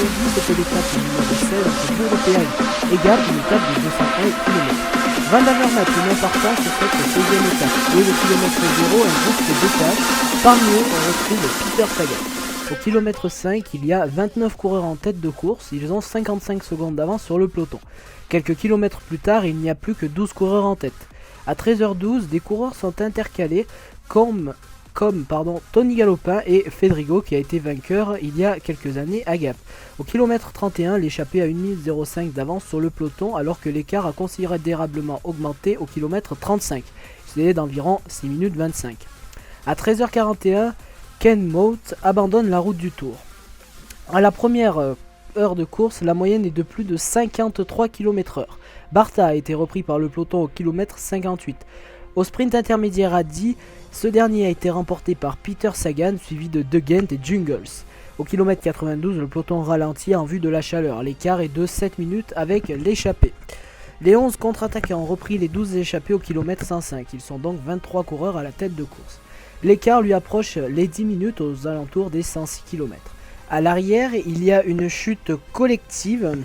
aujourd'hui, c'était l'étape numéro 16 entre l'Européenne et Gap, une étape de 201 km. Van Avermaet est partant sur cette 16e étape. Et le kilomètre 0, un groupe se détache. Parmi eux, on retrouve Peter Sagan. Au kilomètre 5, il y a 29 coureurs en tête de course, ils ont 55 secondes d'avance sur le peloton. Quelques kilomètres plus tard, il n'y a plus que 12 coureurs en tête. À 13h12, des coureurs sont intercalés comme Tony Galopin et Fedrigo qui a été vainqueur il y a quelques années à Gap. Au kilomètre 31, l'échappée a 1 minute 05 d'avance sur le peloton alors que l'écart a considérablement augmenté au kilomètre 35, c'est d'environ 6 minutes 25. À 13h41, Ken Mout abandonne la route du Tour. À la première heure de course, la moyenne est de plus de 53 km/h. Barta a été repris par le peloton au kilomètre 58. Au sprint intermédiaire à 10, ce dernier a été remporté par Peter Sagan, suivi de De Gendt et Jungels. Au kilomètre 92, le peloton ralentit en vue de la chaleur. L'écart est de 7 minutes avec l'échappée. Les 11 contre-attaquants ont repris les 12 échappés au kilomètre 105. Ils sont donc 23 coureurs à la tête de course. L'écart lui approche les 10 minutes aux alentours des 106 km. À l'arrière, il y a une chute collective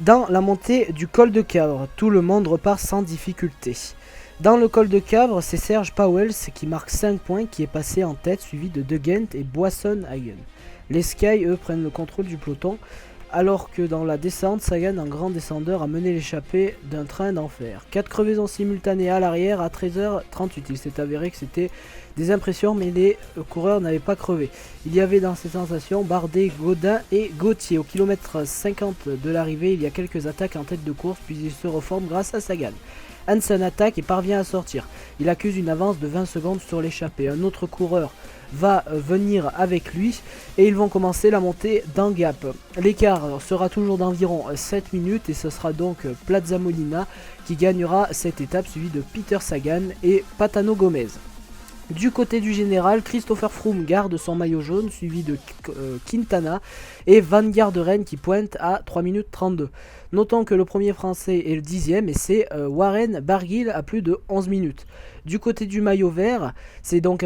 dans la montée du col de Cabre. Tout le monde repart sans difficulté. Dans le col de Cabre, c'est Serge Pauwels qui marque 5 points qui est passé en tête, suivi de De Gendt et Boasson-Hagen. Les Sky, eux, prennent le contrôle du peloton, alors que dans la descente, Sagan, en grand descendeur, a mené l'échappée d'un train d'enfer. 4 crevaisons simultanées à l'arrière à 13h38. Il s'est avéré que c'était des impressions, mais les coureurs n'avaient pas crevé. Il y avait dans ces sensations Bardet, Gaudin et Gauthier. Au kilomètre 50 de l'arrivée, il y a quelques attaques en tête de course, puis il se reforme grâce à Sagan. Hansen attaque et parvient à sortir. Il accuse une avance de 20 secondes sur l'échappée. Un autre coureur va venir avec lui et ils vont commencer la montée d'un Gap. L'écart sera toujours d'environ 7 minutes et ce sera donc Plaza Molina qui gagnera cette étape, suivi de Peter Sagan et Patano Gomez. Du côté du général, Christopher Froome garde son maillot jaune, suivi de Quintana et Van Garderen qui pointe à 3 minutes 32. Notons que le premier français est le 10e et c'est Warren Barguil à plus de 11 minutes. Du côté du maillot vert, c'est donc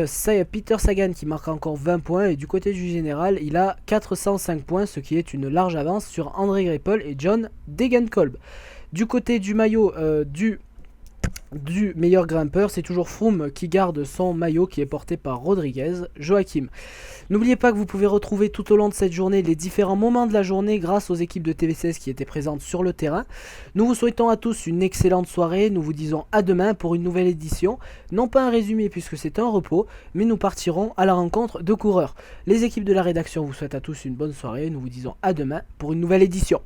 Peter Sagan qui marque encore 20 points et du côté du général, il a 405 points, ce qui est une large avance sur André Greipel et John Degenkolb. Du côté du maillot du meilleur grimpeur, c'est toujours Froome qui garde son maillot qui est porté par Rodriguez, Joachim. N'oubliez pas que vous pouvez retrouver tout au long de cette journée les différents moments de la journée grâce aux équipes de TV16 qui étaient présentes sur le terrain. Nous vous souhaitons à tous une excellente soirée, nous vous disons à demain pour une nouvelle édition. Non pas un résumé puisque c'est un repos, mais nous partirons à la rencontre de coureurs. Les équipes de la rédaction vous souhaitent à tous une bonne soirée, nous vous disons à demain pour une nouvelle édition.